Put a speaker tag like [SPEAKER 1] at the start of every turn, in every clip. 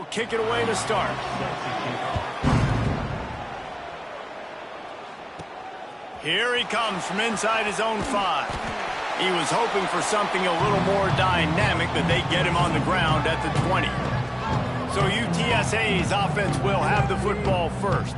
[SPEAKER 1] will kick it away to start. Here he comes from inside his own 5. He was hoping for something a little more dynamic, but they get him on the ground at the 20. So UTSA's offense will have the football first.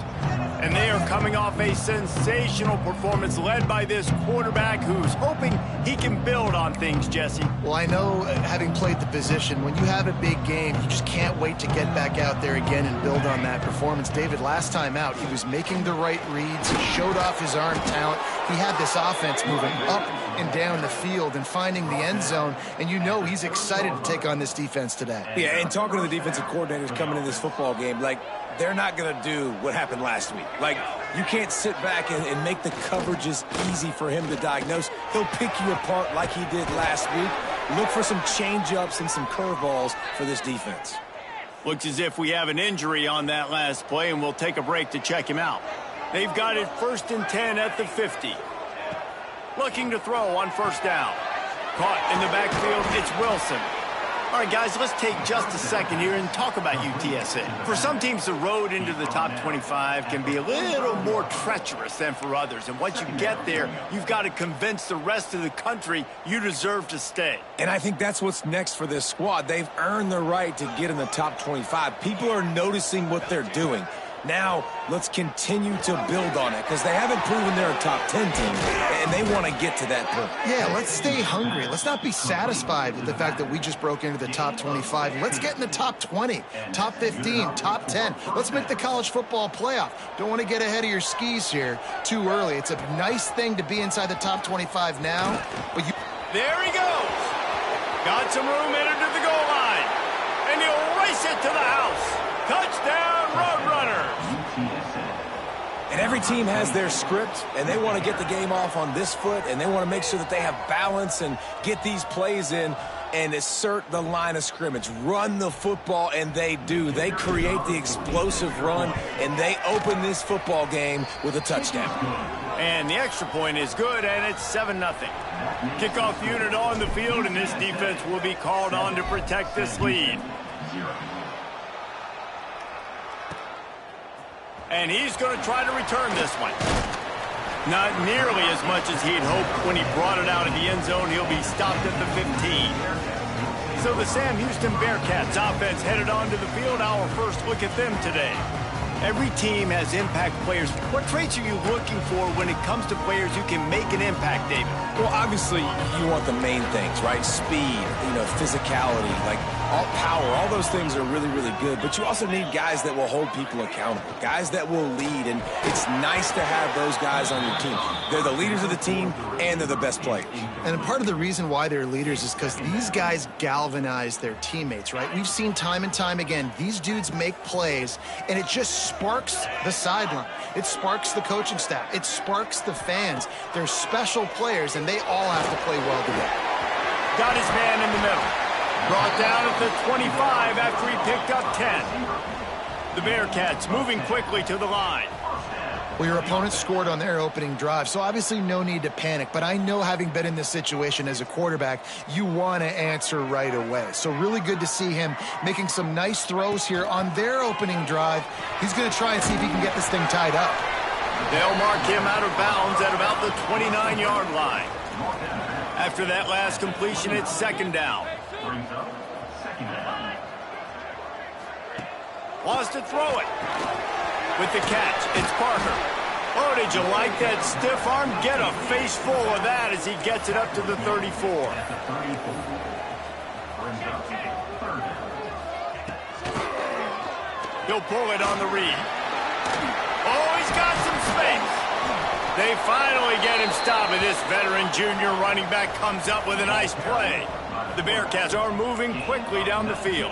[SPEAKER 1] And they are coming off a sensational performance led by this quarterback who's hoping he can build on things, Jesse.
[SPEAKER 2] Well, I know, having played the position, when you have a big game, you just can't wait to get back out there again and build on that performance. David, last time out, he was making the right reads. He showed off his arm talent. He had this offense moving up and down the field and finding the end zone, and you know he's excited to take on this defense today.
[SPEAKER 3] Yeah, and talking to the defensive coordinators coming in this football game, like, they're not going to do what happened last week. Like, you can't sit back and make the coverages easy for him to diagnose. He'll pick you apart like he did last week. Look for some change-ups and some curveballs for this defense.
[SPEAKER 1] Looks as if we have an injury on that last play, and we'll take a break to check him out. They've got it 1st and 10 at the 50. Looking to throw on 1st down. Caught in the backfield, it's Wilson. All right, guys, let's take just a second here and talk about UTSA. For some teams, the road into the top 25 can be a little more treacherous than for others. And once you get there, you've got to convince the rest of the country you deserve to stay.
[SPEAKER 3] And I think that's what's next for this squad. They've earned the right to get in the top 25. People are noticing what they're doing. Now, let's continue to build on it because they haven't proven they're a top 10 team, and they want to get to that point.
[SPEAKER 2] Yeah, let's stay hungry. Let's not be satisfied with the fact that we just broke into the top 25. Let's get in the top 20, top 15, top 10. Let's make the college football playoff. Don't want to get ahead of your skis here too early. It's a nice thing to be inside the top 25 now, but you...
[SPEAKER 1] There he goes. Got some room entered to the goal line, and he'll race it to the house. Touchdown, Roadrunners!
[SPEAKER 3] And every team has their script, and they want to get the game off on this foot, and they want to make sure that they have balance and get these plays in and assert the line of scrimmage. Run the football, and they do. They create the explosive run, and they open this football game with a touchdown.
[SPEAKER 1] And the extra point is good, and it's 7-0. Kickoff unit on the field, and this defense will be called on to protect this lead. And he's going to try to return this one. Not nearly as much as he'd hoped when he brought it out of the end zone. He'll be stopped at the 15. So the Sam Houston Bearcats offense headed onto the field. Our first look at them today. Every team has impact players. What traits are you looking for when it comes to players who can make an impact, David?
[SPEAKER 3] Well, obviously, you want the main things, right? Speed, physicality, like all power. All those things are really, really good. But you also need guys that will hold people accountable, guys that will lead. And it's nice to have those guys on your team. They're the leaders of the team, and they're the best players.
[SPEAKER 2] And part of the reason why they're leaders is because these guys galvanize their teammates, right? We've seen time and time again, these dudes make plays, and it just sparks the sideline. It sparks the coaching staff. It sparks the fans. They're special players, and they all have to play well together.
[SPEAKER 1] Got his man in the middle. Brought down at the 25 after he picked up 10. The Bearcats moving quickly to the line.
[SPEAKER 2] Well, your opponent scored on their opening drive, so obviously no need to panic. But I know, having been in this situation as a quarterback, you want to answer right away. So really good to see him making some nice throws here on their opening drive. He's going to try and see if he can get this thing tied up.
[SPEAKER 1] They'll mark him out of bounds at about the 29-yard line. After that last completion, it's 2nd down. Wants to throw it. With the catch, it's Parker. Oh, did you like that stiff arm? Get a face full of that as he gets it up to the 34. He'll pull it on the read. Oh, he's got some space. They finally get him stopped, and this veteran junior running back comes up with a nice play. The Bearcats are moving quickly down the field.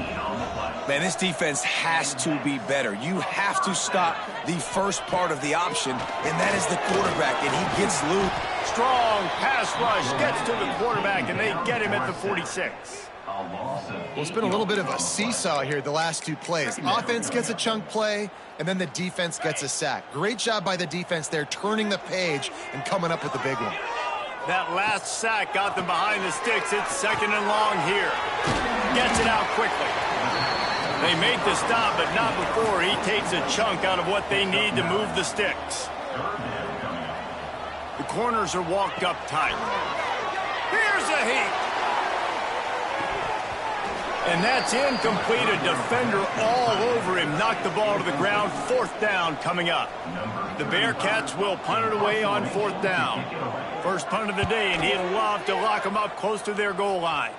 [SPEAKER 3] Man, this defense has to be better. You have to stop the first part of the option, and that is the quarterback, and he gets loose.
[SPEAKER 1] Strong pass rush gets to the quarterback, and they get him at the 46.
[SPEAKER 2] Well, it's been a little bit of a seesaw here the last two plays. Offense gets a chunk play, and then the defense gets a sack. Great job by the defense there, turning the page and coming up with the big one.
[SPEAKER 1] That last sack got them behind the sticks. It's 2nd and long here. Gets it out quickly. They make the stop, but not before he takes a chunk out of what they need to move the sticks. The corners are walked up tight. Here's a heat. And that's incomplete. A defender all over him. Knocked the ball to the ground. 4th down coming up. The Bearcats will punt it away on 4th down. First punt of the day, and he'd love to lock them up close to their goal line.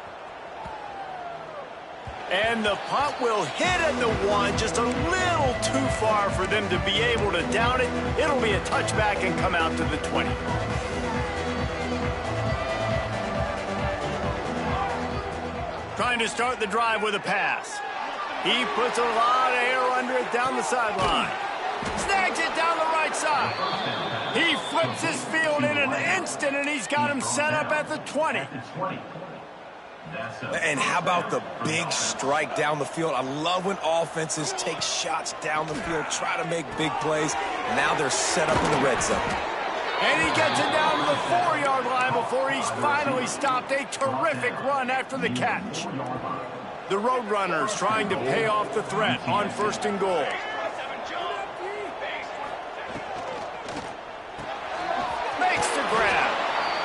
[SPEAKER 1] And the punt will hit at the 1, just a little too far for them to be able to down it. It'll be a touchback and come out to the 20. Trying to start the drive with a pass. He puts a lot of air under it down the sideline. Snags it down the right side. He flips his field in an instant, and he's got him set up at the 20.
[SPEAKER 3] And how about the big strike down the field? I love when offenses take shots down the field, try to make big plays, and now they're set up in the red zone.
[SPEAKER 1] And he gets it down to the 4-yard line before he's finally stopped. A terrific run after the catch. The Roadrunners trying to pay off the threat on 1st and goal. Makes the grab.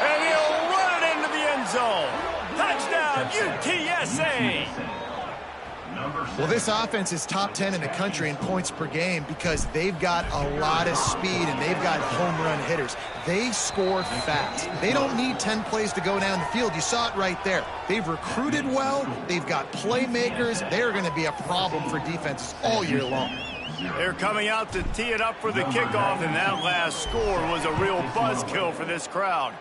[SPEAKER 1] And he'll run it into the end zone. Touchdown, UTSA!
[SPEAKER 2] Well, this offense is top 10 in the country in points per game because they've got a lot of speed and they've got home run hitters. They score fast. They don't need 10 plays to go down the field. You saw it right there. They've recruited well. They've got playmakers. They're going to be a problem for defenses all year long.
[SPEAKER 1] They're coming out to tee it up for the kickoff, and that last score was a real buzzkill for this crowd.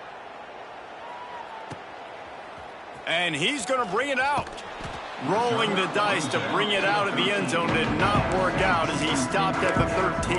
[SPEAKER 1] And he's going to bring it out. Rolling the dice to bring it out of the end zone did not work out as he stopped at the 13.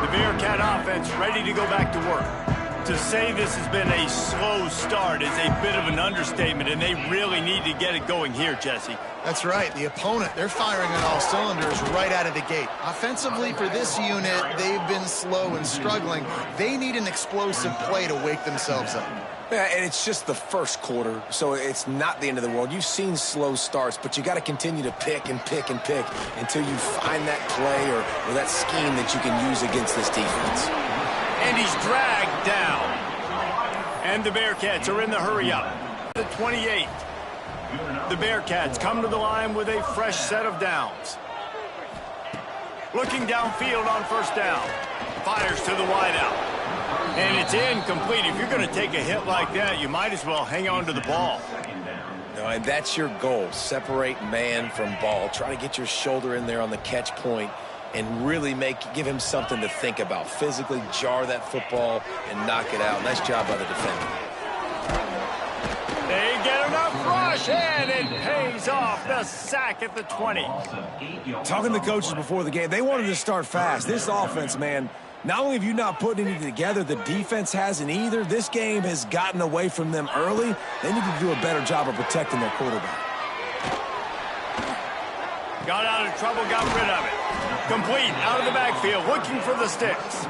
[SPEAKER 1] The Bearcat offense ready to go back to work. To say this has been a slow start is a bit of an understatement, and they really need to get it going here, Jesse.
[SPEAKER 2] That's right. The opponent, they're firing on all cylinders right out of the gate. Offensively, for this unit, they've been slow and struggling. They need an explosive play to wake themselves up.
[SPEAKER 3] Yeah, and it's just the first quarter, so it's not the end of the world. You've seen slow starts, but you got to continue to pick and pick and pick until you find that play or that scheme that you can use against this defense.
[SPEAKER 1] And he's dragged down. And the Bearcats are in the hurry-up. The 28. The Bearcats come to the line with a fresh set of downs. Looking downfield on 1st down. Fires to the wideout. And it's incomplete. If you're going to take a hit like that, you might as well hang on to the ball.
[SPEAKER 3] No, and that's your goal. Separate man from ball. Try to get your shoulder in there on the catch point and really give him something to think about. Physically jar that football and knock it out. Nice job by the defender.
[SPEAKER 1] They get enough rush, and it pays off. The sack at the 20.
[SPEAKER 3] Talking to the coaches before the game, they wanted to start fast. This offense, man, not only have you not put anything together, the defense hasn't either. This game has gotten away from them early. They need to do a better job of protecting their quarterback.
[SPEAKER 1] Got out of trouble, got rid of it. Complete, out of the backfield, looking for the sticks.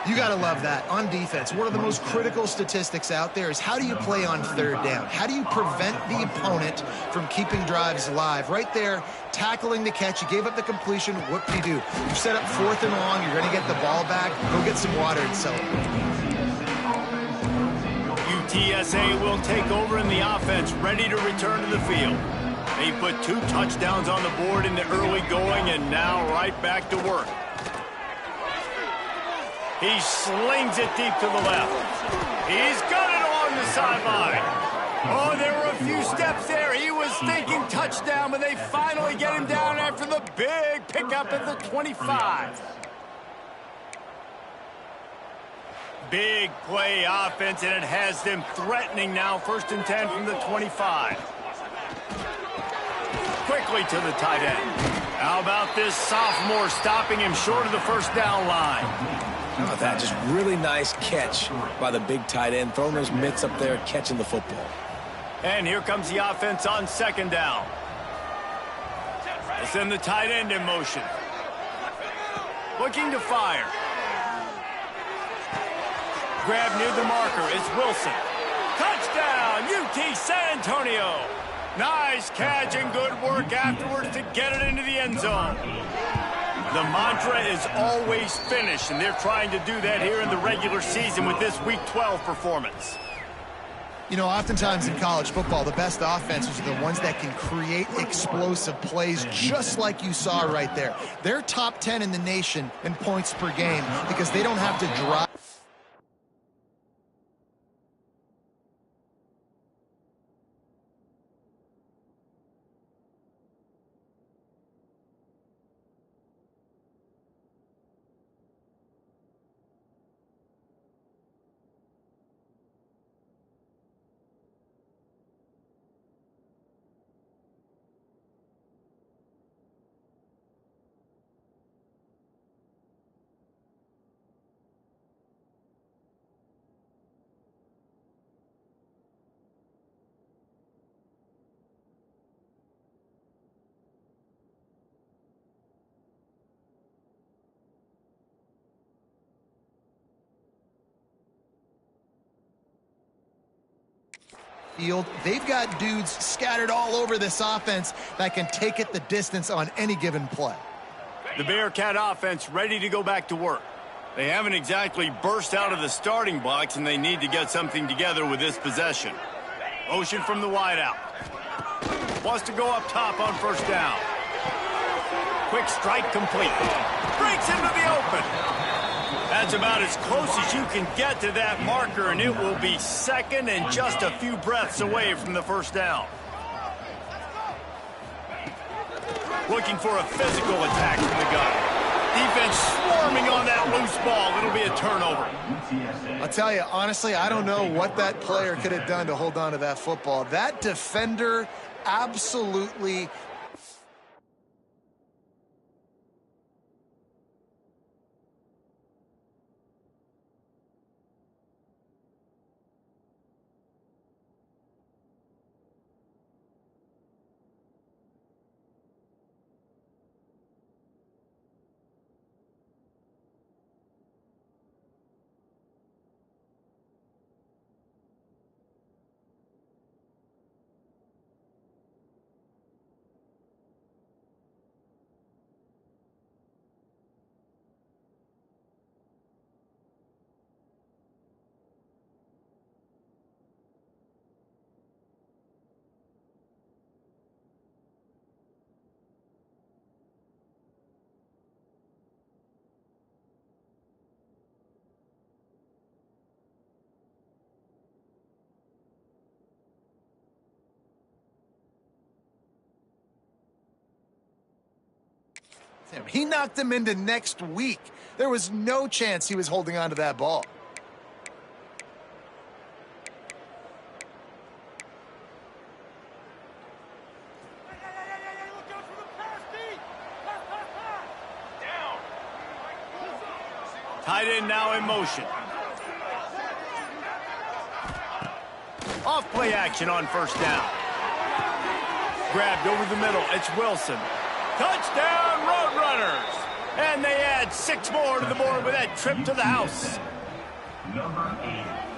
[SPEAKER 2] You got to love that. On defense, one of the most critical statistics out there is how do you play on 3rd down? How do you prevent the opponent from keeping drives alive? Right there, tackling the catch. You gave up the completion. What do you do? You set up 4th and long. You're going to get the ball back. Go get some water and celebrate.
[SPEAKER 1] UTSA will take over in the offense, ready to return to the field. They put 2 touchdowns on the board in the early going, and now right back to work. He slings it deep to the left. He's got it along the sideline. Oh, there were a few steps there. He was thinking touchdown, but they finally get him down after the big pickup at the 25. Big play offense, and it has them threatening now. 1st and 10 from the 25. Quickly to the tight end. How about this sophomore stopping him short of the 1st down line?
[SPEAKER 3] How about that? Just really nice catch by the big tight end, throwing those mitts up there, catching the football.
[SPEAKER 1] And here comes the offense on 2nd down. They send the tight end in motion. Looking to fire. Grab near the marker. It's Wilson. Touchdown, UT San Antonio. Nice catch and good work afterwards to get it into the end zone. The mantra is always finish, and they're trying to do that here in the regular season with this Week 12 performance.
[SPEAKER 2] You know, oftentimes in college football, the best offenses are the ones that can create explosive plays, just like you saw right there. They're top 10 in the nation in points per game because they don't have to drive. Field. They've got dudes scattered all over this offense that can take it the distance on any given play.
[SPEAKER 1] The Bearcat offense ready to go back to work. They haven't exactly burst out of the starting blocks, and they need to get something together with this possession. Motion from the wideout. Wants to go up top on first down. Quick strike complete. Breaks into the open. That's about as close as you can get to that marker, and it will be second and just a few breaths away from the first down. Looking for a physical attack from the gun. Defense swarming on that loose ball. It'll be a turnover.
[SPEAKER 2] I'll tell you, honestly, I don't know what that player could have done to hold on to that football. That defender absolutely... He knocked him into next week. There was no chance he was holding on to that ball.
[SPEAKER 1] Tight end now in motion. Off play action on first down. Grabbed over the middle. It's Wilson. Touchdown, Roadrunners! And they add 6 more to the board with that trip to the house.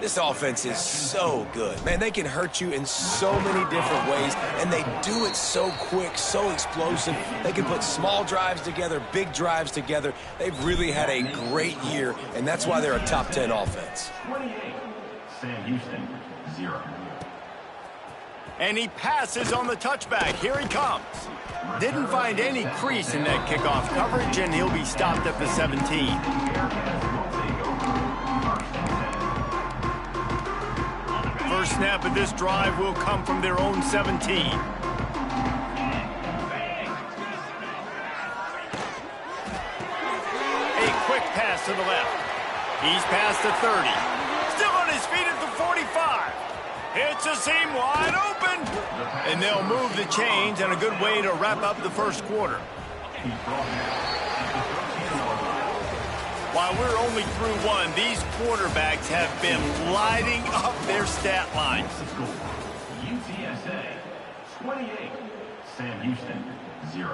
[SPEAKER 3] This offense is so good. Man, they can hurt you in so many different ways, and they do it so quick, so explosive. They can put small drives together, big drives together. They've really had a great year, and that's why they're a top 10 offense.
[SPEAKER 4] 28, Sam Houston, 0.
[SPEAKER 1] And he passes on the touchback. Here he comes. Didn't find any crease in that kickoff coverage, and he'll be stopped at the 17. First snap of this drive will come from their own 17. A quick pass to the left. He's past the 30. Still on his feet at the 45. Hits a seam wide open. And they'll move the chains, and a good way to wrap up the first quarter. While we're only through one, these quarterbacks have been lighting up their stat lines.
[SPEAKER 4] UTSA, 28, Sam Houston, 0.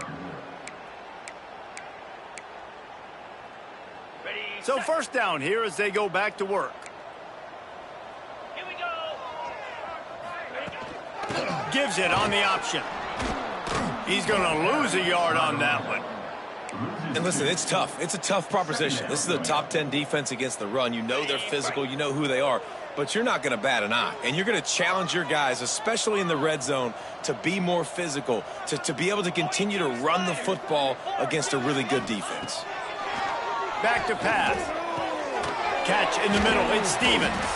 [SPEAKER 1] So first down here as they go back to work. gives it on the option. He's going to lose a yard on that one.
[SPEAKER 3] And listen, it's tough. It's a tough proposition. This is a top 10 defense against the run. You know they're physical. You know who they are. But you're not going to bat an eye. And you're going to challenge your guys, especially in the red zone, to be more physical, to be able to continue to run the football against a really good defense.
[SPEAKER 1] Back to pass. Catch in the middle. It's Stevens.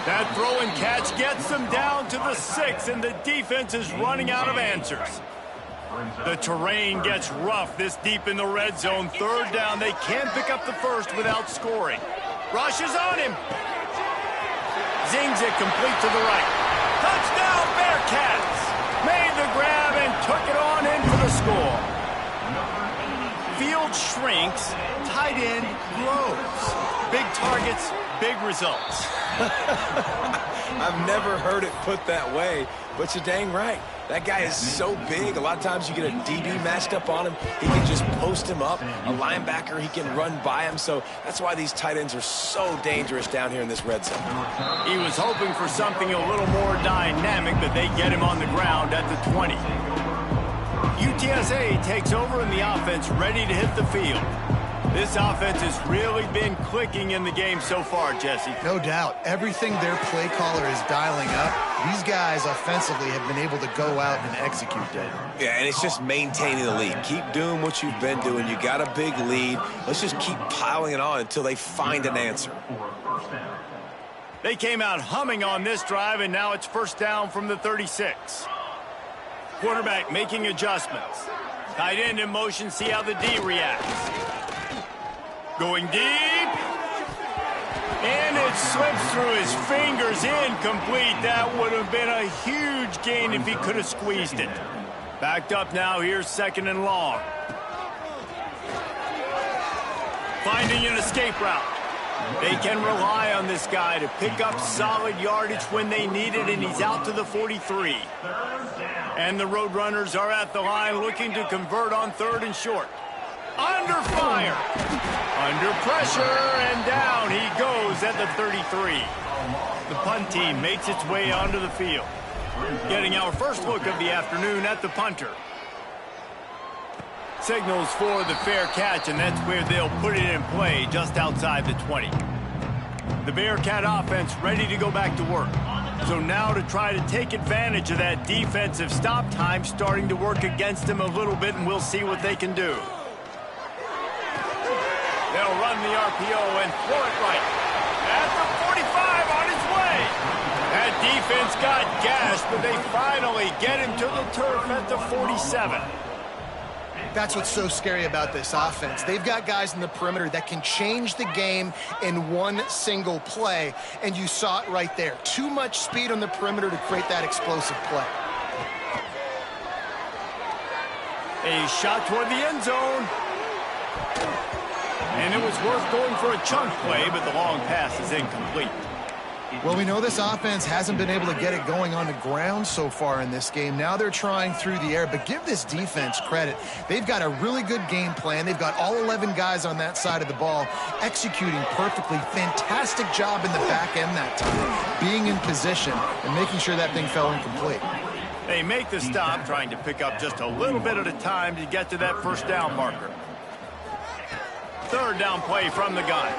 [SPEAKER 1] That throw and catch gets them down to the 6, and the defense is running out of answers. The terrain gets rough this deep in the red zone. Third down. They can't pick up the first without scoring. Rushes on him. Zings it complete to the right. Touchdown, Bearcats! Made the grab and took it on in for the score. Field shrinks, tight end grows. Big targets, big results.
[SPEAKER 3] I've never heard it put that way, but you're dang right. That guy is so big. A lot of times you get a DB matched up on him. He can just post him up. A linebacker, he can run by him. So that's why these tight ends are so dangerous down here in this red zone.
[SPEAKER 1] He was hoping for something a little more dynamic, but they get him on the ground at the 20. UTSA takes over in the offense, ready to hit the field. This offense has really been clicking in the game so far, Jesse.
[SPEAKER 2] No doubt. Everything their play caller is dialing up, these guys offensively have been able to go out and execute that.
[SPEAKER 3] Yeah, and it's just maintaining the lead. Keep doing what you've been doing. You got a big lead. Let's just keep piling it on until they find an answer.
[SPEAKER 1] They came out humming on this drive, and now it's first down from the 36. Quarterback making adjustments. Tight end in motion, see how the D reacts. Going deep. And it slips through his fingers, incomplete. That would have been a huge gain if he could have squeezed it. Backed up now, here's second and long. Finding an escape route. They can rely on this guy to pick up solid yardage when they need it, and he's out to the 43. And the Roadrunners are at the line looking to convert on third and short. Under fire. Under pressure, and down he goes at the 33. The punt team makes its way onto the field. Getting our first look of the afternoon at the punter. Signals for the fair catch, and that's where they'll put it in play, just outside the 20. The Bearcat offense ready to go back to work. So now to try to take advantage of that defensive stop time starting to work against them a little bit, and we'll see what they can do. They'll run the RPO and throw it right. At the 45 on his way. That defense got gashed, but they finally get him to the turf at the 47.
[SPEAKER 2] That's what's so scary about this offense. They've got guys in the perimeter that can change the game in one single play, and you saw it right there. Too much speed on the perimeter to create that explosive play.
[SPEAKER 1] A shot toward the end zone. And it was worth going for a chunk play, but the long pass is incomplete.
[SPEAKER 2] Well, we know this offense hasn't been able to get it going on the ground so far in this game. Now they're trying through the air, but give this defense credit. They've got a really good game plan. They've got all 11 guys on that side of the ball executing perfectly. Fantastic job in the back end that time, being in position and making sure that thing fell incomplete.
[SPEAKER 1] They make the stop, trying to pick up just a little bit at a time to get to that first down marker. Third down play from the gun.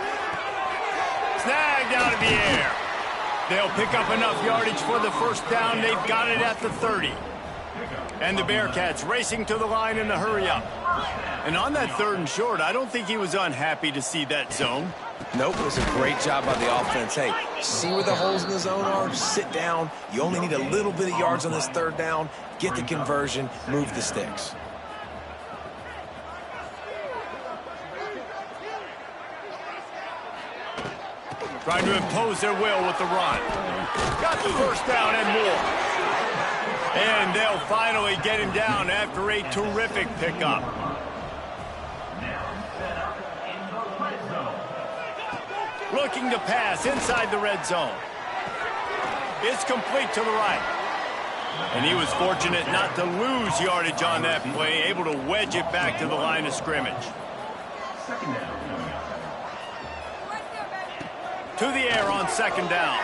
[SPEAKER 1] Snagged out of the air. They'll pick up enough yardage for the first down. They've got it at the 30. And the Bearcats racing to the line in the hurry up. And on that third and short, I don't think he was unhappy to see that zone.
[SPEAKER 3] Nope, it was a great job by the offense. Hey, see where the holes in the zone are? Sit down. You only need a little bit of yards on this third down. Get the conversion. Move the sticks.
[SPEAKER 1] Trying to impose their will with the run. Got the first down and more. And they'll finally get him down after a terrific pickup. Looking to pass inside the red zone. It's complete to the right. And he was fortunate not to lose yardage on that play, able to wedge it back to the line of scrimmage.
[SPEAKER 4] Second down.
[SPEAKER 1] To the air on second down.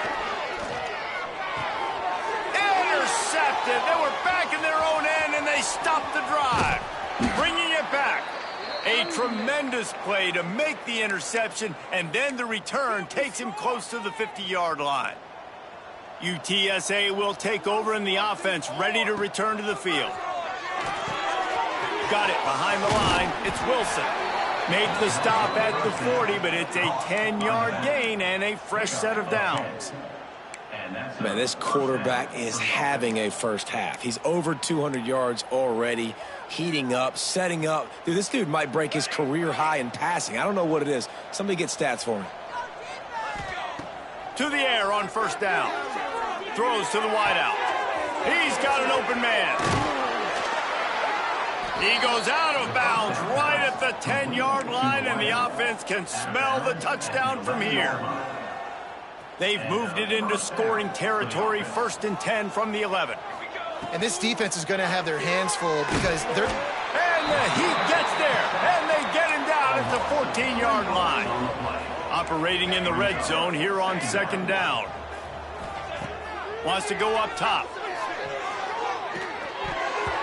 [SPEAKER 1] Intercepted. They were stopped the drive, bringing it back. A tremendous play to make the interception, and then the return takes him close to the 50-yard line. UTSA will take over in the offense, ready to return to the field. Got it behind the line. It's Wilson. Made the stop at the 40, but it's a 10-yard gain and a fresh set of downs.
[SPEAKER 3] Man, this quarterback is having a first half. He's over 200 yards already, heating up, setting up. Dude, this dude might break his career high in passing. I don't know what it is. Somebody get stats for me.
[SPEAKER 1] To the air on first down. Throws to the wideout. He's got an open man. He goes out of bounds right at the 10-yard line, and the offense can smell the touchdown from here. They've moved it into scoring territory, 1st and 10 from the 11.
[SPEAKER 2] And this defense is going to have their hands full because they're...
[SPEAKER 1] And the heat gets there, and they get him down at the 14-yard line. Operating in the red zone here on 2nd down. Wants to go up top.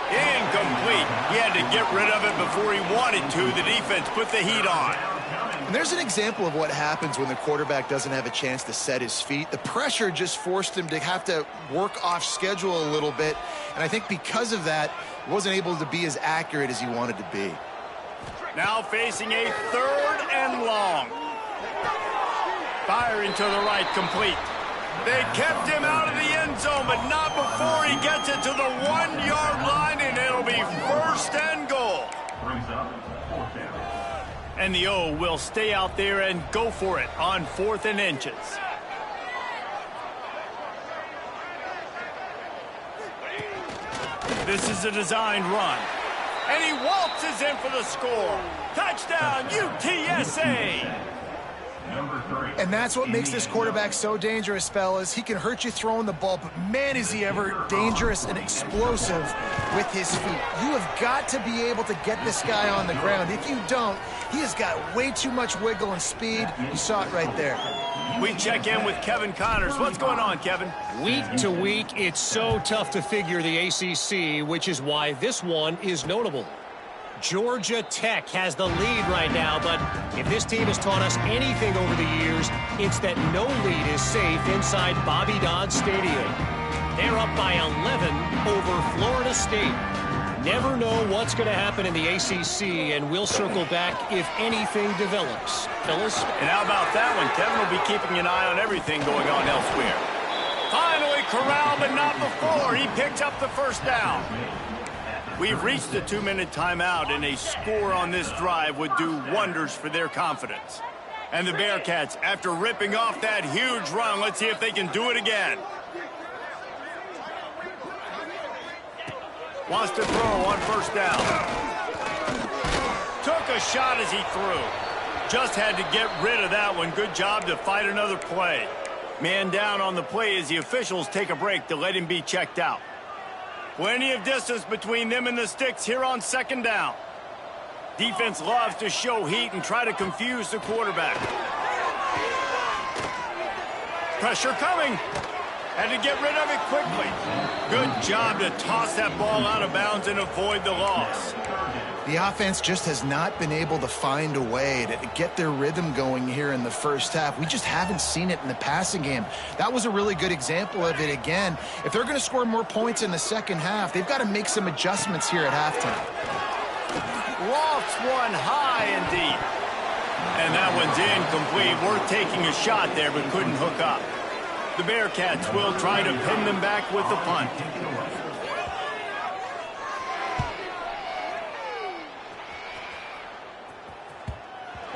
[SPEAKER 1] Incomplete. He had to get rid of it before he wanted to. The defense put the heat on.
[SPEAKER 2] And there's an example of what happens when the quarterback doesn't have a chance to set his feet. The pressure just forced him to have to work off schedule a little bit. And I think because of that, he wasn't able to be as accurate as he wanted to be.
[SPEAKER 1] Now facing a 3rd and long. Firing to the right, complete. They kept him out of the end zone, but not before he gets it to the 1-yard line, and it'll be 1st and goal. And the O will stay out there and go for it on 4th and inches. This is a designed run. And he waltzes in for the score. Touchdown, UTSA!
[SPEAKER 2] And that's what makes this quarterback so dangerous, fellas. He can hurt you throwing the ball, but man, is he ever dangerous and explosive with his feet. You have got to be able to get this guy on the ground. If you don't, he has got way too much wiggle and speed. You saw it right there.
[SPEAKER 1] We check in with Kevin Connors. What's going on, Kevin?
[SPEAKER 5] Week to week, it's so tough to figure the ACC, which is why this one is notable. Georgia Tech has the lead right now, but if this team has taught us anything over the years, it's that no lead is safe inside Bobby Dodd Stadium. They're up by 11 over Florida State. Never know what's going to happen in the ACC, and we'll circle back if anything develops. Phyllis?
[SPEAKER 1] And how about that one? Kevin will be keeping an eye on everything going on elsewhere. Finally corralled, but not before. He picks up the 1st down. We've reached a 2-minute timeout, and a score on this drive would do wonders for their confidence. And the Bearcats, after ripping off that huge run, let's see if they can do it again. Wants to throw on 1st down. Took a shot as he threw. Just had to get rid of that one. Good job to fight another play. Man down on the play as the officials take a break to let him be checked out. Plenty of distance between them and the sticks here on 2nd down. Defense loves to show heat and try to confuse the quarterback. Pressure coming. Had to get rid of it quickly. Good job to toss that ball out of bounds and avoid the loss.
[SPEAKER 2] The offense just has not been able to find a way to get their rhythm going here in the 1st half. We just haven't seen it in the passing game. That was a really good example of it again. If they're going to score more points in the 2nd half, they've got to make some adjustments here at halftime.
[SPEAKER 1] Lofts one high and deep. And that one's incomplete. Worth taking a shot there, but couldn't hook up. The Bearcats will try to pin them back with the punt.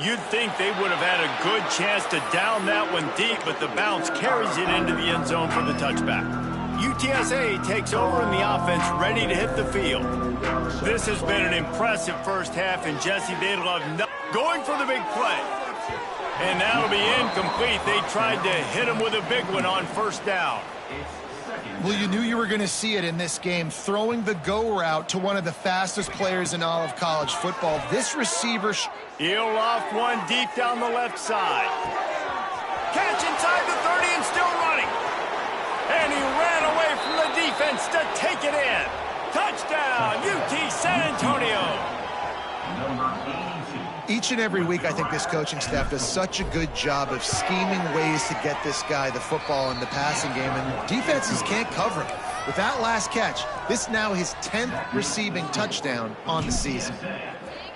[SPEAKER 1] You'd think they would have had a good chance to down that one deep, but the bounce carries it into the end zone for the touchback. UTSA takes over in the offense, ready to hit the field. This has been an impressive 1st half, and Jesse, they'd love going for the big play. And that'll be incomplete. They tried to hit him with a big one on 1st down.
[SPEAKER 2] Well, you knew you were going to see it in this game, throwing the go route to one of the fastest players in all of college football. This receiver...
[SPEAKER 1] He'll loft one deep down the left side. Catch inside the 30 and still running. And he ran away from the defense to take it in. Touchdown, UT San Antonio.
[SPEAKER 2] Each and every week, I think this coaching staff does such a good job of scheming ways to get this guy the football in the passing game, and defenses can't cover him. With that last catch, this is now his 10th receiving touchdown on the season.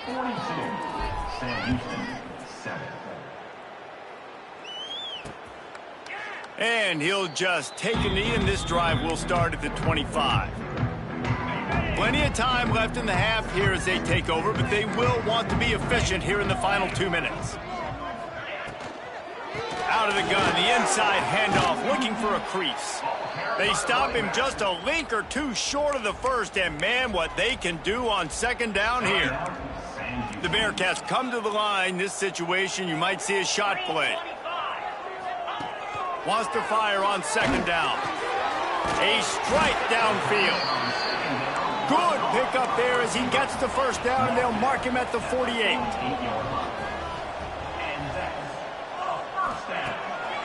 [SPEAKER 4] 42, Sam Houston, 7.
[SPEAKER 1] And he'll just take a knee, and this drive will start at the 25. Plenty of time left in the half here as they take over, but they will want to be efficient here in the final 2 minutes. Out of the gun, the inside handoff, looking for a crease. They stop him just a link or two short of the first, and man, what they can do on second down here. The Bearcats come to the line. This situation, you might see a shot play. Wants to fire on second down. A strike downfield. Good pickup there as he gets the first down, and they'll mark him at the 48.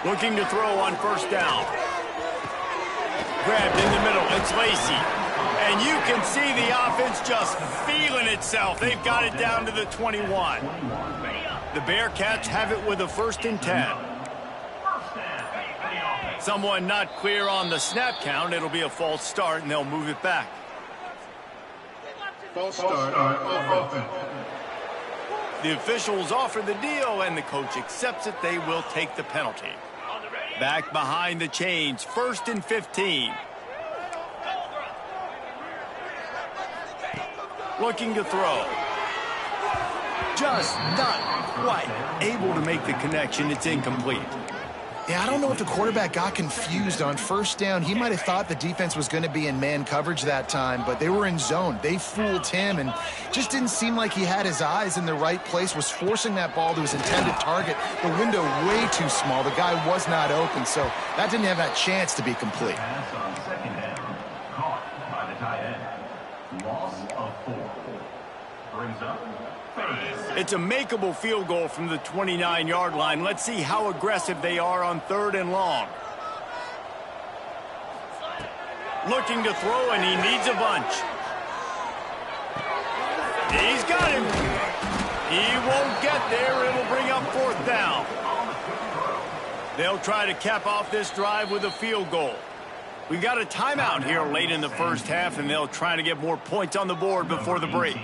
[SPEAKER 1] Looking to throw on first down. Grabbed in the middle. It's Lacey. And you can see the offense just feeling itself. They've got it down to the 21. The Bearcats have it with a 1st and 10. Someone not clear on the snap count. It'll be a false start, and they'll move it back.
[SPEAKER 6] False start offense.
[SPEAKER 1] The officials offer the deal, and the coach accepts it. They will take the penalty. Back behind the chains, 1st and 15. Looking to throw. Just not quite able to make the connection. It's incomplete.
[SPEAKER 2] Yeah, I don't know if the quarterback got confused on first down. He might have thought the defense was going to be in man coverage that time, but they were in zone. They fooled him and just didn't seem like he had his eyes in the right place, was forcing that ball to his intended target. The window way too small. The guy was not open, so that didn't have that chance to be complete.
[SPEAKER 4] Pass on second down. Caught by the tight end. Loss of 4. Brings up
[SPEAKER 1] It's a makeable field goal from the 29-yard line. Let's see how aggressive they are on 3rd and long. Looking to throw, and he needs a bunch. He's got him. He won't get there. It'll bring up 4th down. They'll try to cap off this drive with a field goal. We've got a timeout here late in the first half, and they'll try to get more points on the board before the break.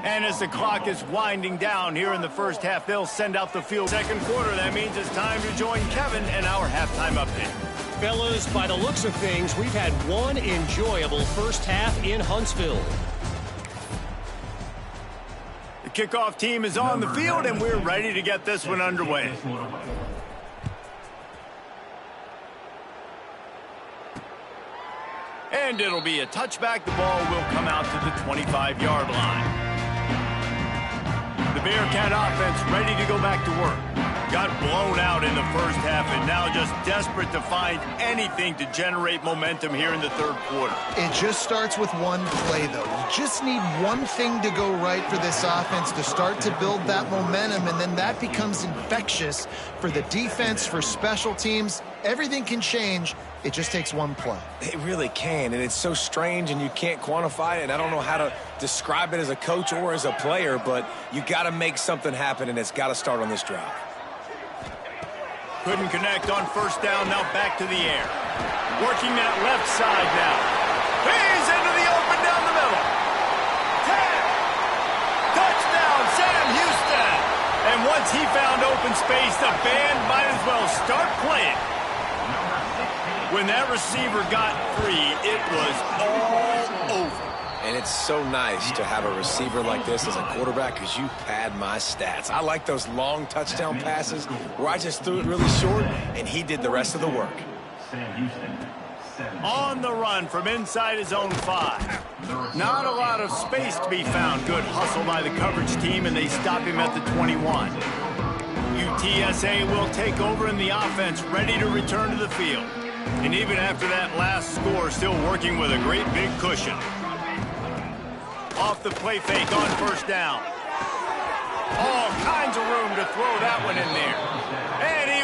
[SPEAKER 1] And as the clock is winding down here in the first half, they'll send out the field. Second quarter, that means it's time to join Kevin and our halftime update.
[SPEAKER 5] Fellas, by the looks of things, we've had one enjoyable first half in Huntsville.
[SPEAKER 1] The kickoff team is on the field, and we're ready to get this one underway. And it'll be a touchback. The ball will come out to the 25-yard line. The Bearcat offense ready to go back to work. Got blown out in the first half and now just desperate to find anything to generate momentum here in the third quarter.
[SPEAKER 2] It just starts with one play, though. You just need one thing to go right for this offense to start to build that momentum, and then that becomes infectious for the defense, for special teams. Everything can change. It just takes one play.
[SPEAKER 3] It really can, and it's so strange, and you can't quantify it, and I don't know how to describe it as a coach or as a player, but you got to make something happen, and it's got to start on this drive.
[SPEAKER 1] Couldn't connect on first down, now back to the air. Working that left side now. He's into the open down the middle. 10. Touchdown, Sam Houston. And once he found open space, the band might as well start playing. When that receiver got free, it was all over.
[SPEAKER 3] And it's so nice to have a receiver like this as a quarterback because you pad my stats. I like those long touchdown passes where I just threw it really short and he did the rest of the work.
[SPEAKER 4] Sam Houston, 7.
[SPEAKER 1] On the run from inside his own 5. Not a lot of space to be found. Good hustle by the coverage team, and they stop him at the 21. UTSA will take over in the offense, ready to return to the field. And even after that last score, still working with a great big cushion. Off the play fake on first down. All kinds of room to throw that one in there. And he...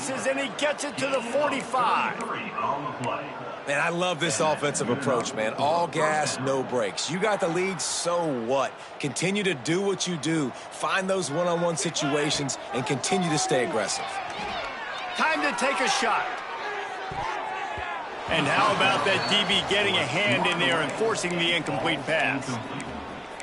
[SPEAKER 1] spaces, and he gets it to the 45.
[SPEAKER 3] Man, I love this offensive approach, man. All gas, no brakes. You got the lead, so what? Continue to do what you do. Find those one-on-one situations and continue to stay aggressive.
[SPEAKER 1] Time to take a shot. And how about that DB getting a hand in there and forcing the incomplete pass?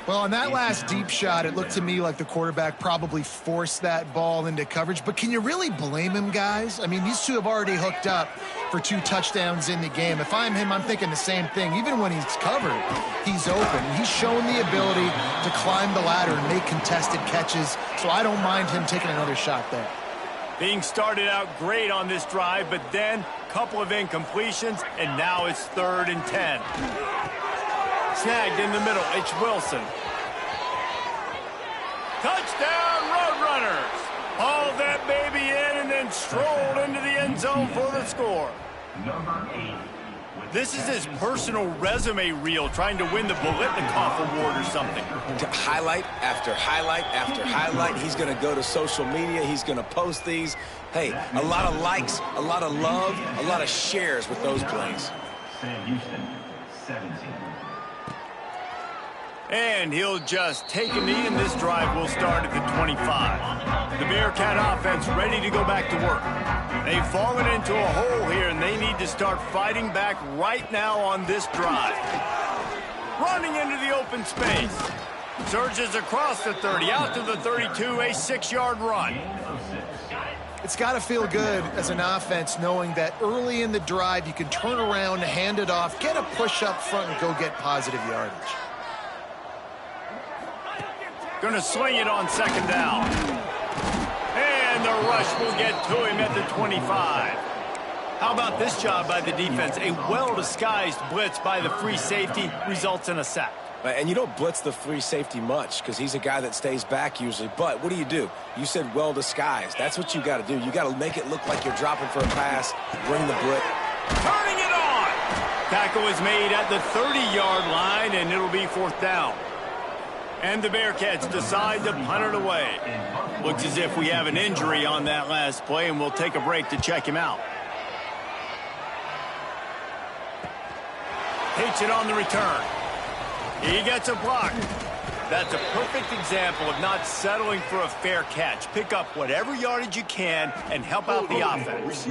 [SPEAKER 2] Well, on that last deep shot, it looked to me like the quarterback probably forced that ball into coverage. But can you really blame him, guys? I mean, these two have already hooked up for 2 touchdowns in the game. If I'm him, I'm thinking the same thing. Even when he's covered, he's open. He's shown the ability to climb the ladder and make contested catches. So I don't mind him taking another shot there.
[SPEAKER 1] Being started out great on this drive, but then a couple of incompletions, and now it's 3rd and 10. Snagged in the middle, it's Wilson. Touchdown, Roadrunners! Hauled that baby in and then strolled into the end zone for the score.
[SPEAKER 4] Number 8.
[SPEAKER 1] This is his personal resume reel, trying to win the Bolitnikoff Award or something.
[SPEAKER 3] Highlight after highlight after highlight. He's going to go to social media. He's going to post these. Hey, a lot of likes, a lot of love, a lot of shares with those plays.
[SPEAKER 4] Sam Houston, 17.
[SPEAKER 1] And he'll just take a knee, and this drive will start at the 25. The Bearcat offense ready to go back to work. They've fallen into a hole here, and they need to start fighting back right now on this drive. Running into the open space. Surges across the 30, out to the 32, a 6-yard run.
[SPEAKER 2] It's got to feel good as an offense knowing that early in the drive you can turn around, hand it off, get a push up front, and go get positive yardage.
[SPEAKER 1] Going to sling it on 2nd down. And the rush will get to him at the 25. How about this job by the defense? A well-disguised blitz by the free safety results in a sack.
[SPEAKER 3] And you don't blitz the free safety much because he's a guy that stays back usually. But what do? You said well-disguised. That's what you got to do. You got to make it look like you're dropping for a pass, bring the blitz.
[SPEAKER 1] Turning it on! Tackle is made at the 30-yard line, and it'll be 4th down. And the Bearcats decide to punt it away. Looks as if we have an injury on that last play, and we'll take a break to check him out. Takes it on the return. He gets a block. That's a perfect example of not settling for a fair catch. Pick up whatever yardage you can and help out the offense.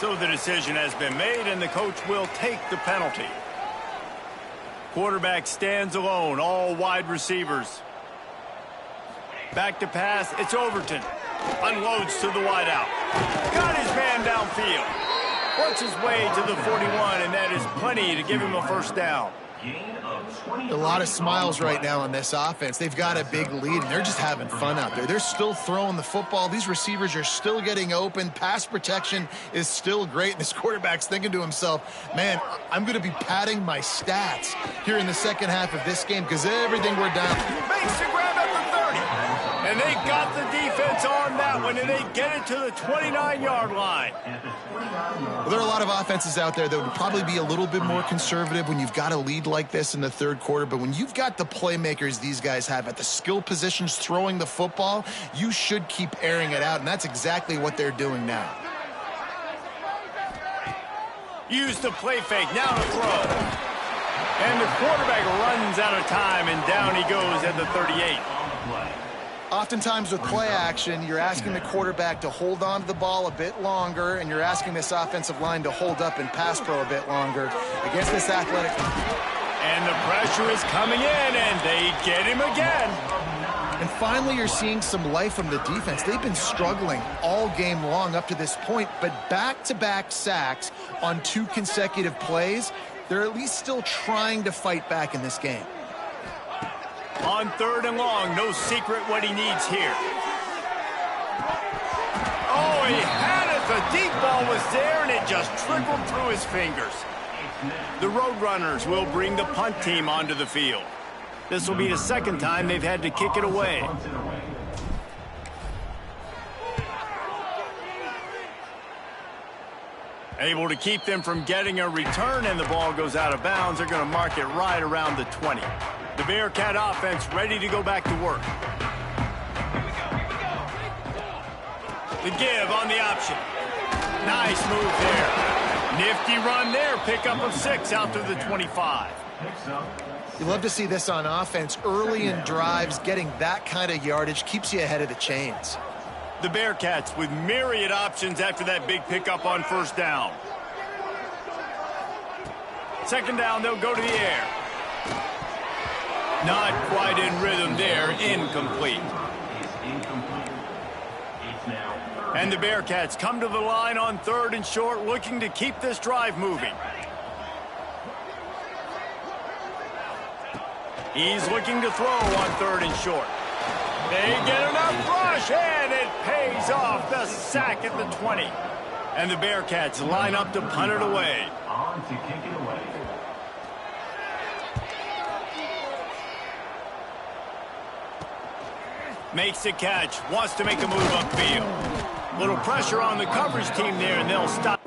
[SPEAKER 1] So the decision has been made, and the coach will take the penalty. Quarterback stands alone, all wide receivers. Back to pass, it's Overton. Unloads to the wideout. Got his man downfield. Works his way to the 41, and that is plenty to give him a 1st down.
[SPEAKER 2] A lot of smiles right now on this offense. They've got a big lead, and they're just having fun out there. They're still throwing the football. These receivers are still getting open. Pass protection is still great. And this quarterback's thinking to himself, man, I'm going to be padding my stats here in the second half of this game because everything we're down.
[SPEAKER 1] Makes the grab at the 30. And they got the defense on that one, and they get it to the 29-yard line.
[SPEAKER 2] Well, there are a lot of offenses out there that would probably be a little bit more conservative when you've got a lead like this in the 3rd quarter. But when you've got the playmakers these guys have at the skill positions throwing the football, you should keep airing it out, and that's exactly what they're doing now.
[SPEAKER 1] Use the play fake, now to throw. And the quarterback runs out of time, and down he goes at the 38.
[SPEAKER 2] Oftentimes with play action, you're asking the quarterback to hold on to the ball a bit longer, and you're asking this offensive line to hold up in pass pro a bit longer against this athletic.
[SPEAKER 1] And the pressure is coming in, and they get him again.
[SPEAKER 2] And finally, you're seeing some life from the defense. They've been struggling all game long up to this point, but back-to-back sacks on 2 consecutive plays, they're at least still trying to fight back in this game.
[SPEAKER 1] On 3rd and long, no secret what he needs here. Oh, he had it. The deep ball was there, and it just trickled through his fingers. The Roadrunners will bring the punt team onto the field. This will be the 2nd time they've had to kick it away. Able to keep them from getting a return, and the ball goes out of bounds. They're going to mark it right around the 20. The Bearcat offense ready to go back to work. The give on the option. Nice move there. Nifty run there. Pickup of 6 out to the 25.
[SPEAKER 2] You love to see this on offense. Early in drives, getting that kind of yardage keeps you ahead of the chains.
[SPEAKER 1] The Bearcats with myriad options after that big pickup on first down. Second down, they'll go to the air. Not quite in rhythm there. Incomplete. And the Bearcats come to the line on 3rd and short, looking to keep this drive moving. He's looking to throw on 3rd and short. They get enough rush, and it pays off. The sack at the 20. And the Bearcats line up to punt it away.
[SPEAKER 4] On to kick it away.
[SPEAKER 1] Makes the catch, wants to make a move upfield. Little pressure on the coverage team there, and they'll stop.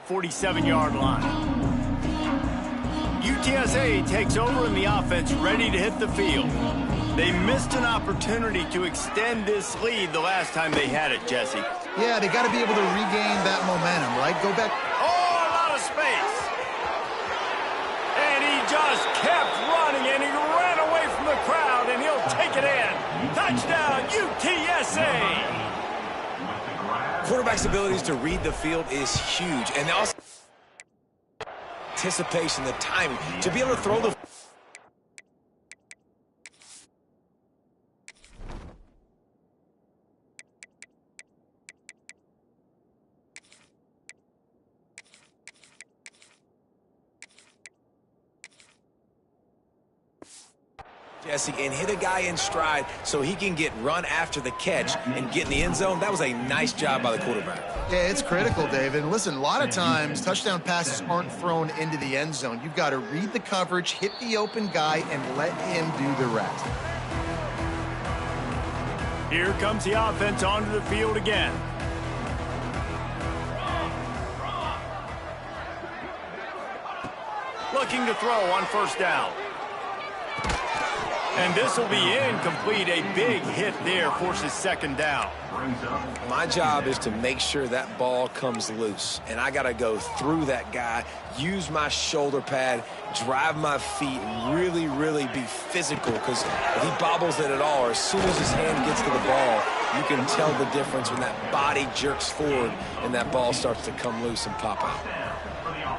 [SPEAKER 1] .47-yard line. UTSA takes over in the offense, ready to hit the field. They missed an opportunity to extend this lead the last time they had it, Jesse.
[SPEAKER 2] Yeah, they got to be able to regain that momentum, right? Go back.
[SPEAKER 1] Oh, a lot of space. And he just kept running, and he ran away from the crowd, and he'll take it in. Touchdown, UTSA!
[SPEAKER 3] Quarterback's abilities to read the field is huge, and also anticipation, the timing, to be able to throw the Jesse, and hit a guy in stride so he can get run after the catch and get in the end zone. That was a nice job by the quarterback.
[SPEAKER 2] Yeah, it's critical, David. And listen, a lot of times touchdown passes aren't thrown into the end zone. You've got to read the coverage, hit the open guy, and let him do the rest.
[SPEAKER 1] Here comes the offense onto the field again. Looking to throw on first down. And this will be incomplete. A big hit there forces second down.
[SPEAKER 3] My job is to make sure that ball comes loose. And I got to go through that guy, use my shoulder pad, drive my feet, really, really be physical. Because if he bobbles it at all, or as soon as his hand gets to the ball, you can tell the difference when that body jerks forward and that ball starts to come loose and pop out.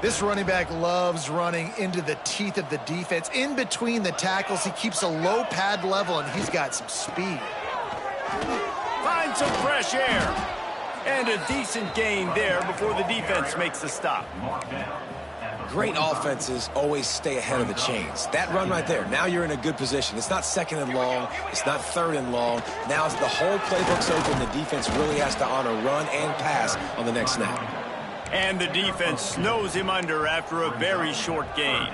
[SPEAKER 2] This running back loves running into the teeth of the defense. In between the tackles, he keeps a low pad level, and he's got some speed.
[SPEAKER 1] Finds some fresh air. And a decent gain there before the defense makes the stop.
[SPEAKER 3] Great offenses always stay ahead of the chains. That run right there, now you're in a good position. It's not second and long. It's not third and long. Now the whole playbook's open. The defense really has to honor run and pass on the next snap.
[SPEAKER 1] And the defense snows him under after a very short gain.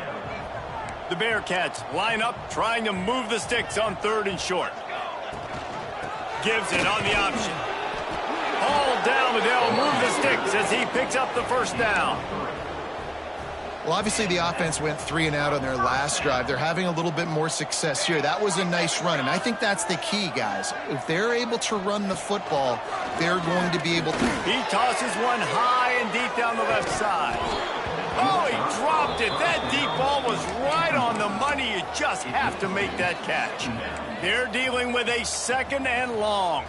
[SPEAKER 1] The Bearcats line up, trying to move the sticks on third and short. Gives it on the option. All down, but they'll move the sticks as he picks up the first down.
[SPEAKER 2] Well, obviously the offense went 3 and out on their last drive. They're having a little bit more success here. That was a nice run, and I think that's the key, guys. If they're able to run the football, they're going to be able to.
[SPEAKER 1] He tosses one high and deep down the left side. Oh, he dropped it. That deep ball was right on the money. You just have to make that catch. They're dealing with a second and long.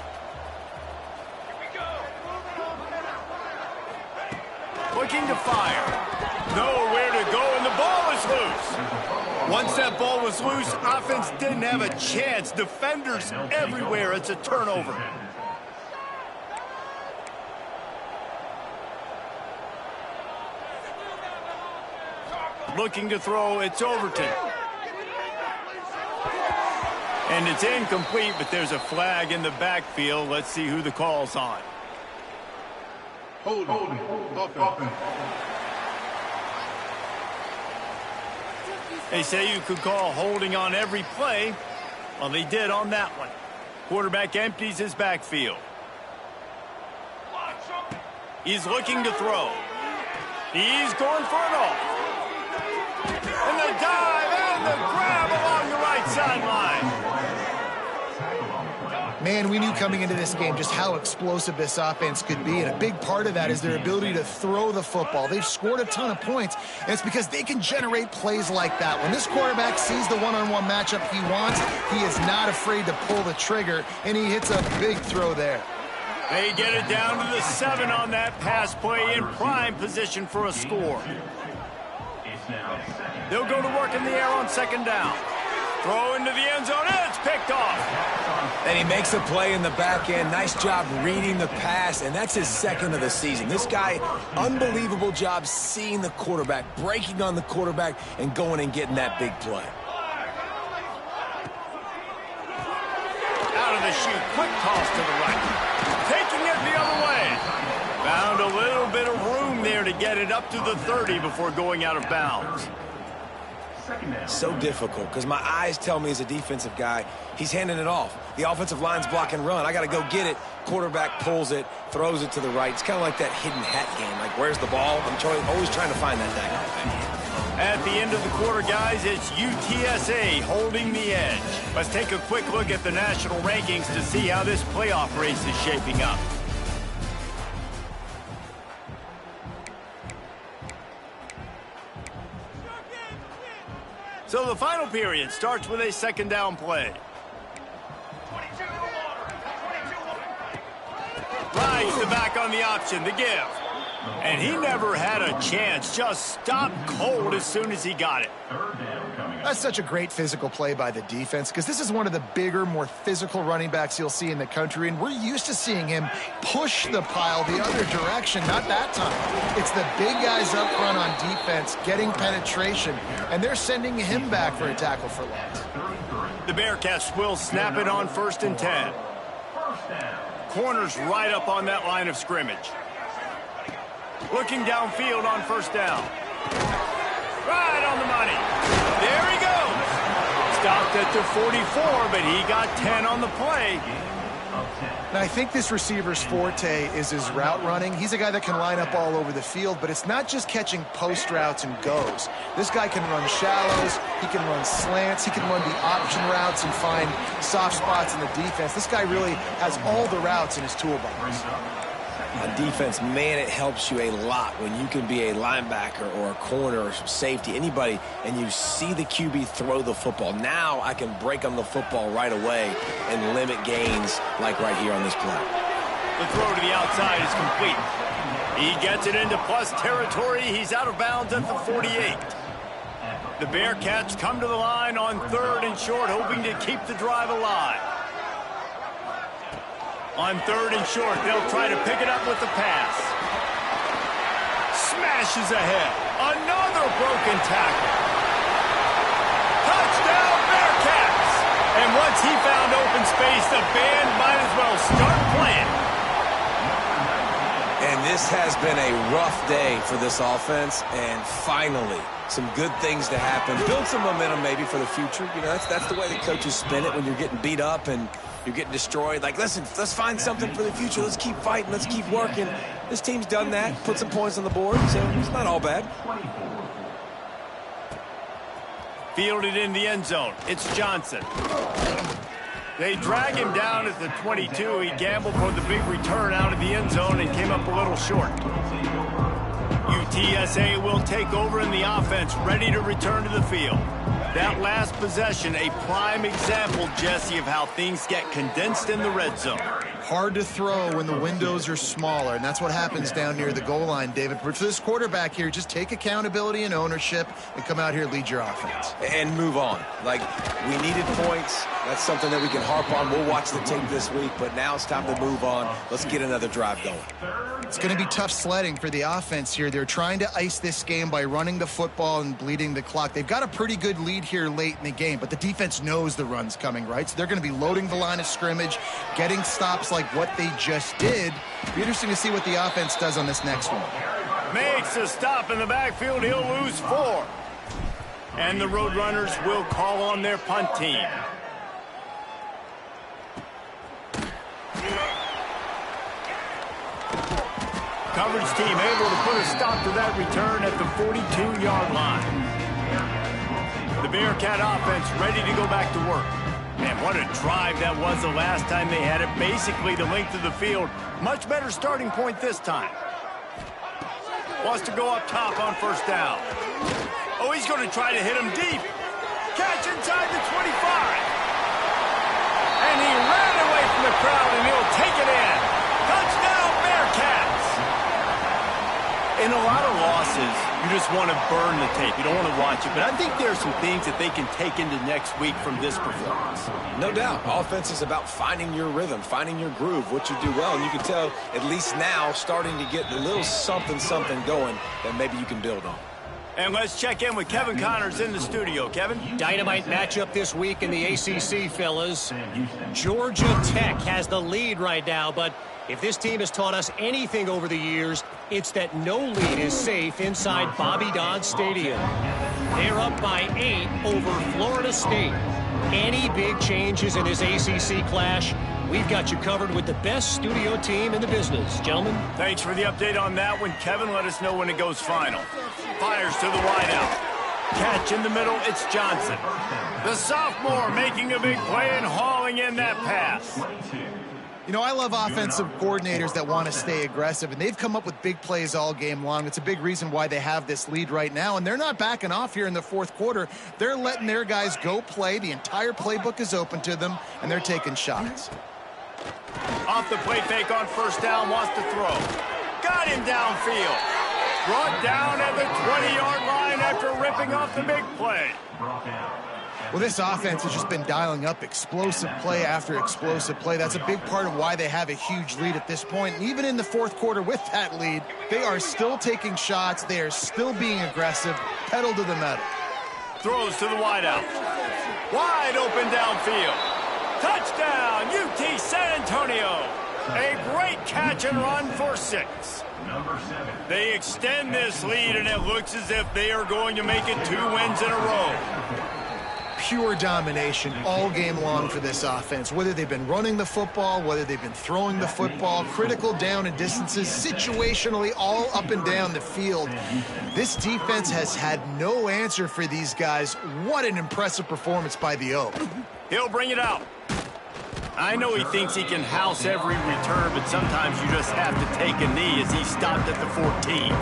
[SPEAKER 1] Looking to fire. Nowhere to go, and the ball is loose. Once that ball was loose, offense didn't have a chance. Defenders everywhere. It's a turnover. Looking to throw, it's Overton. And it's incomplete, but there's a flag in the backfield. Let's see who the call's on.
[SPEAKER 6] Holding. Offense.
[SPEAKER 1] They say you could call holding on every play. Well, they did on that one. Quarterback empties his backfield. He's looking to throw. He's going for it all. And the dive and the grab along the right sideline.
[SPEAKER 2] Man, we knew coming into this game just how explosive this offense could be, and a big part of that is their ability to throw the football. They've scored a ton of points, and it's because they can generate plays like that. When this quarterback sees the one-on-one matchup he wants, he is not afraid to pull the trigger, and he hits a big throw there.
[SPEAKER 1] They get it down to the 7 on that pass play in prime position for a score. They'll go to work in the air on second down. Throw into the end zone, and it's picked off.
[SPEAKER 3] And he makes a play in the back end. Nice job reading the pass, and that's his second of the season. This guy, unbelievable job seeing the quarterback, breaking on the quarterback, and going and getting that big play.
[SPEAKER 1] Out of the chute, quick toss to the right. Taking it the other way. Found a little bit of room there to get it up to the 30 before going out of bounds.
[SPEAKER 3] So difficult because my eyes tell me as a defensive guy, he's handing it off. The offensive line's block and run. I got to go get it. Quarterback pulls it, throws it to the right. It's kind of like that hidden hat game. Like, where's the ball? I'm always trying to find that thing.
[SPEAKER 1] At the end of the quarter, guys, it's UTSA holding the edge. Let's take a quick look at the national rankings to see how this playoff race is shaping up. So the final period starts with a second down play. Rides the back on the option, the give. And he never had a chance, just stopped cold as soon as he got it.
[SPEAKER 2] That's such a great physical play by the defense because this is one of the bigger, more physical running backs you'll see in the country, and we're used to seeing him push the pile the other direction. Not that time. It's the big guys up front on defense getting penetration, and they're sending him back for a tackle for loss.
[SPEAKER 1] The Bearcats will snap it on 1st and 10. Corners right up on that line of scrimmage. Looking downfield on 1st down. Right on the money. There he goes. Stopped at the 44, but he got 10 on the play.
[SPEAKER 2] Now, I think this receiver's forte is his route running. He's a guy that can line up all over the field, but it's not just catching post routes and goes. This guy can run shallows, he can run slants, he can run the option routes and find soft spots in the defense. This guy really has all the routes in his toolbox.
[SPEAKER 3] On defense, man, it helps you a lot when you can be a linebacker or a corner or safety, anybody, and you see the QB throw the football. Now I can break on the football right away and limit gains like right here on this play.
[SPEAKER 1] The throw to the outside is complete. He gets it into plus territory. He's out of bounds at the 48. The Bearcats come to the line on 3rd and short, hoping to keep the drive alive. On 3rd and short, they'll try to pick it up with the pass. Smashes ahead. Another broken tackle. Touchdown, Bearcats! And once he found open space, the band might as well start playing.
[SPEAKER 3] And this has been a rough day for this offense, and finally, some good things to happen. Build some momentum maybe for the future. You know, that's the way the coaches spin it when you're getting beat up and you're getting destroyed. Like, listen, let's find something for the future. Let's keep fighting. Let's keep working. This team's done that. Put some points on the board, so it's not all bad.
[SPEAKER 1] Fielded in the end zone. It's Johnson. They drag him down at the 22. He gambled for the big return out of the end zone and came up a little short. UTSA will take over in the offense, ready to return to the field. That last possession, a prime example, Jesse, of how things get condensed in the red zone.
[SPEAKER 2] Hard to throw when the windows are smaller, and that's what happens down near the goal line, David. But for this quarterback here, just take accountability and ownership and come out here and lead your offense.
[SPEAKER 3] And move on. Like, we needed points. That's something that we can harp on. We'll watch the tape this week, but now it's time to move on. Let's get another drive going.
[SPEAKER 2] It's going to be tough sledding for the offense here. They're trying to ice this game by running the football and bleeding the clock. They've got a pretty good lead here late in the game, but the defense knows the run's coming, right? So they're going to be loading the line of scrimmage, getting stops like what they just did. Be interesting to see what the offense does on this next one.
[SPEAKER 1] Makes a stop in the backfield. He'll lose 4. And the Roadrunners will call on their punt team. Coverage team able to put a stop to that return at the 42-yard line. The Bearcat offense ready to go back to work. Man, what a drive that was the last time they had it. Basically the length of the field. Much better starting point this time. Wants to go up top on first down. Oh, he's going to try to hit him deep. Catch inside the 25. And he ran away from the crowd, and he'll take it in. Touchdown, Bearcats. In a lot of losses, you just want to burn the tape. You don't want to watch it. But I think there are some things that they can take into next week from this performance.
[SPEAKER 3] No doubt. Offense is about finding your rhythm, finding your groove, what you do well. And you can tell, at least now, starting to get a little something going that maybe you can build on.
[SPEAKER 1] And let's check in with Kevin Connors in the studio. Kevin?
[SPEAKER 5] Dynamite matchup this week in the ACC, fellas. Georgia Tech has the lead right now, but if this team has taught us anything over the years, it's that no lead is safe inside Bobby Dodd Stadium. They're up by 8 over Florida State. Any big changes in this ACC clash, we've got you covered with the best studio team in the business. Gentlemen?
[SPEAKER 1] Thanks for the update on that one. Kevin, let us know when it goes final. Fires to the wideout. Catch in the middle, it's Johnson. The sophomore making a big play and hauling in that pass.
[SPEAKER 2] You know, I love offensive coordinators that want to stay aggressive, and they've come up with big plays all game long. It's a big reason why they have this lead right now, and they're not backing off here in the fourth quarter. They're letting their guys go play. The entire playbook is open to them, and they're taking shots.
[SPEAKER 1] Off the play fake on first down, wants to throw. Got him downfield. Brought down at the 20-yard line after ripping off the big play.
[SPEAKER 2] Well, this offense has just been dialing up explosive play after explosive play. That's a big part of why they have a huge lead at this point. And even in the fourth quarter with that lead, they are still taking shots. They are still being aggressive. Pedal to the metal.
[SPEAKER 1] Throws to the wideout. Wide open downfield. Touchdown, UT San Antonio. A great catch and run for 6. They extend this lead, and it looks as if they are going to make it 2 wins in a row.
[SPEAKER 2] Pure domination all game long for this offense. Whether they've been running the football, whether they've been throwing the football, critical down and distances, situationally all up and down the field. This defense has had no answer for these guys. What an impressive performance by the O.
[SPEAKER 1] He'll bring it out. I know he thinks he can house every return, but sometimes you just have to take a knee as he stopped at the 14.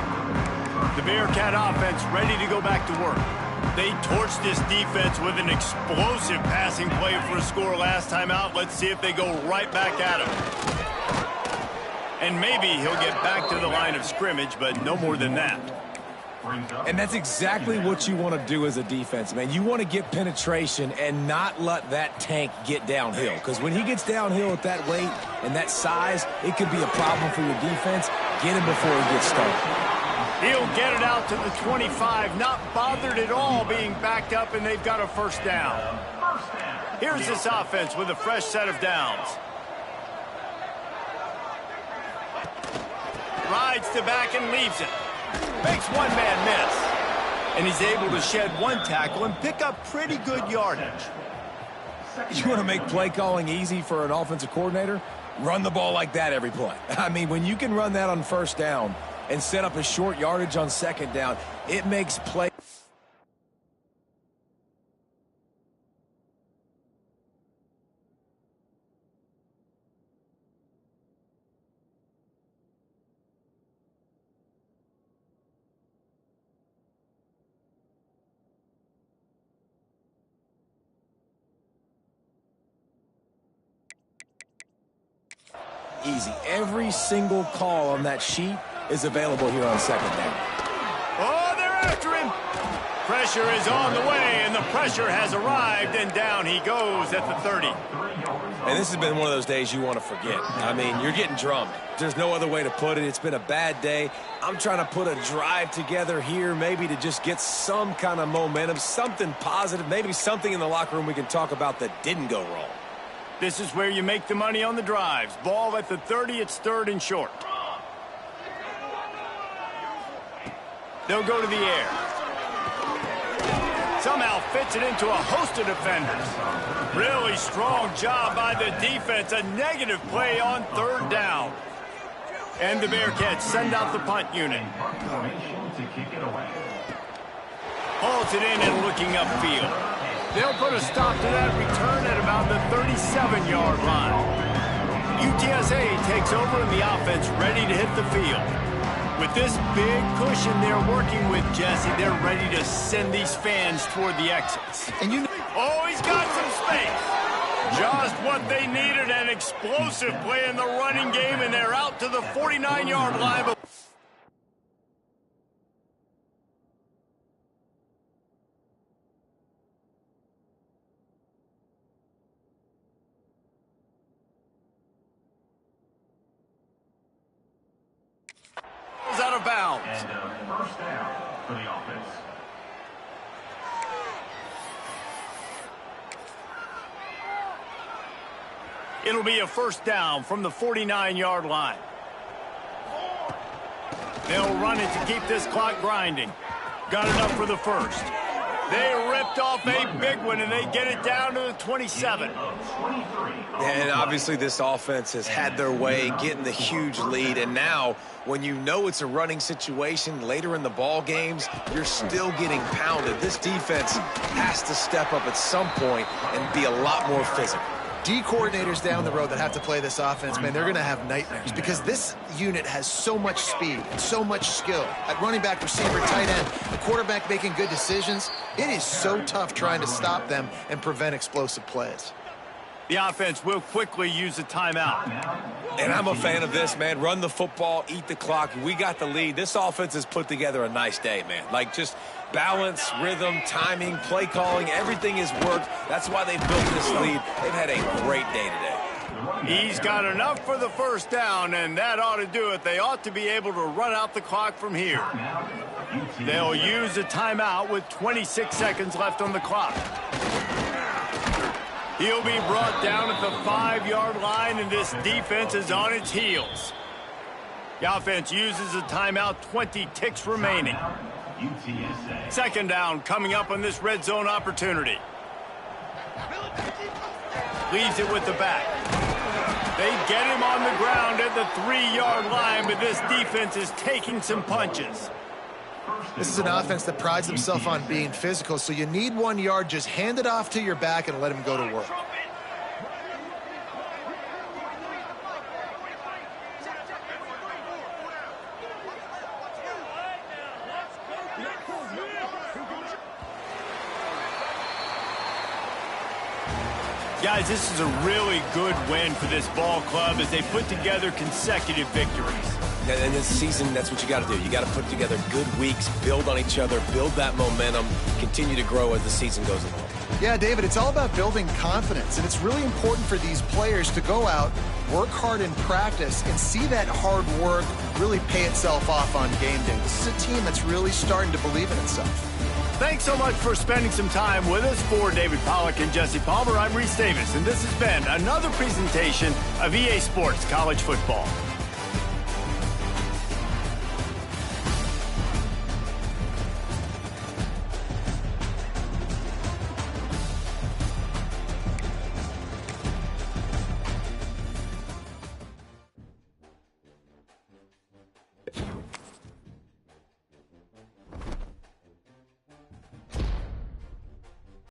[SPEAKER 1] The Bearcat offense ready to go back to work. They torched this defense with an explosive passing play for a score last time out. Let's see if they go right back at him. And maybe he'll get back to the line of scrimmage, but no more than that.
[SPEAKER 3] And that's exactly what you want to do as a defense, man. You want to get penetration and not let that tank get downhill. Because when he gets downhill at that weight and that size, it could be a problem for your defense. Get him before he gets started.
[SPEAKER 1] He'll get it out to the 25, not bothered at all being backed up, and they've got a first down. Here's this offense with a fresh set of downs. Rides to back and leaves it. Makes one man miss. And he's able to shed one tackle and pick up pretty good yardage.
[SPEAKER 3] You want to make play calling easy for an offensive coordinator? Run the ball like that every play. I mean, when you can run that on first down and set up a short yardage on second down, it makes play. Easy. Every single call on that sheet is available here on second down.
[SPEAKER 1] Oh, they're after him. Pressure is on the way, and the pressure has arrived, and down he goes at the 30.
[SPEAKER 3] And this has been one of those days you want to forget. I mean, you're getting drummed. There's no other way to put it. It's been a bad day. I'm trying to put a drive together here, maybe to just get some kind of momentum, something positive, maybe something in the locker room we can talk about that didn't go wrong.
[SPEAKER 1] This is where you make the money on the drives. Ball at the 30, it's 3rd and short. They'll go to the air. Somehow fits it into a host of defenders. Really strong job by the defense. A negative play on 3rd down. And the Bearcats send out the punt unit. Hauls it in and looking upfield. They'll put a stop to that return at about the 37-yard line. UTSA takes over and the offense ready to hit the field. With this big cushion they're working with, Jesse, they're ready to send these fans toward the exits.
[SPEAKER 2] And
[SPEAKER 1] oh, he's got some space. Just what they needed, an explosive play in the running game, and they're out to the 49-yard line. Out of bounds.
[SPEAKER 4] And first down for the offense.
[SPEAKER 1] It'll be a first down from the 49-yard line. They'll run it to keep this clock grinding. Got enough for the first. They ripped off a big one, and they get it down to the 27.
[SPEAKER 3] And obviously this offense has had their way, getting the huge lead. And now, when you know it's a running situation later in the ball games, you're still getting pounded. This defense has to step up at some point and be a lot more physical.
[SPEAKER 2] D coordinators down the road that have to play this offense, man, they're going to have nightmares because this unit has so much speed and so much skill. At running back, receiver, tight end, the quarterback making good decisions. It is so tough trying to stop them and prevent explosive plays.
[SPEAKER 1] The offense will quickly use a timeout.
[SPEAKER 3] And I'm a fan of this, man. Run the football, eat the clock. We got the lead. This offense has put together a nice day, man. Like, just balance, rhythm, timing, play calling, everything has worked. That's why they've built this lead. They've had a great day today.
[SPEAKER 1] He's got enough for the first down, and that ought to do it. They ought to be able to run out the clock from here. They'll use a timeout with 26 seconds left on the clock. He'll be brought down at the 5-yard line, and this defense is on its heels. The offense uses a timeout, 20 ticks remaining. Second down coming up on this red zone opportunity. Leaves it with the back. They get him on the ground at the 3-yard line, but this defense is taking some punches.
[SPEAKER 2] This is an offense that prides themselves on being physical, so you need 1 yard, just hand it off to your back and let him go to work.
[SPEAKER 1] Guys, this is a really good win for this ball club as they put together consecutive victories.
[SPEAKER 3] And this season, that's what you got to do. You got to put together good weeks, build on each other, build that momentum, continue to grow as the season goes along.
[SPEAKER 2] Yeah, David, it's all about building confidence, and it's really important for these players to go out, work hard in practice, and see that hard work really pay itself off on game day. This is a team that's really starting to believe in itself.
[SPEAKER 1] Thanks so much for spending some time with us. For David Pollack and Jesse Palmer, I'm Reese Davis, and this has been another presentation of EA Sports College Football.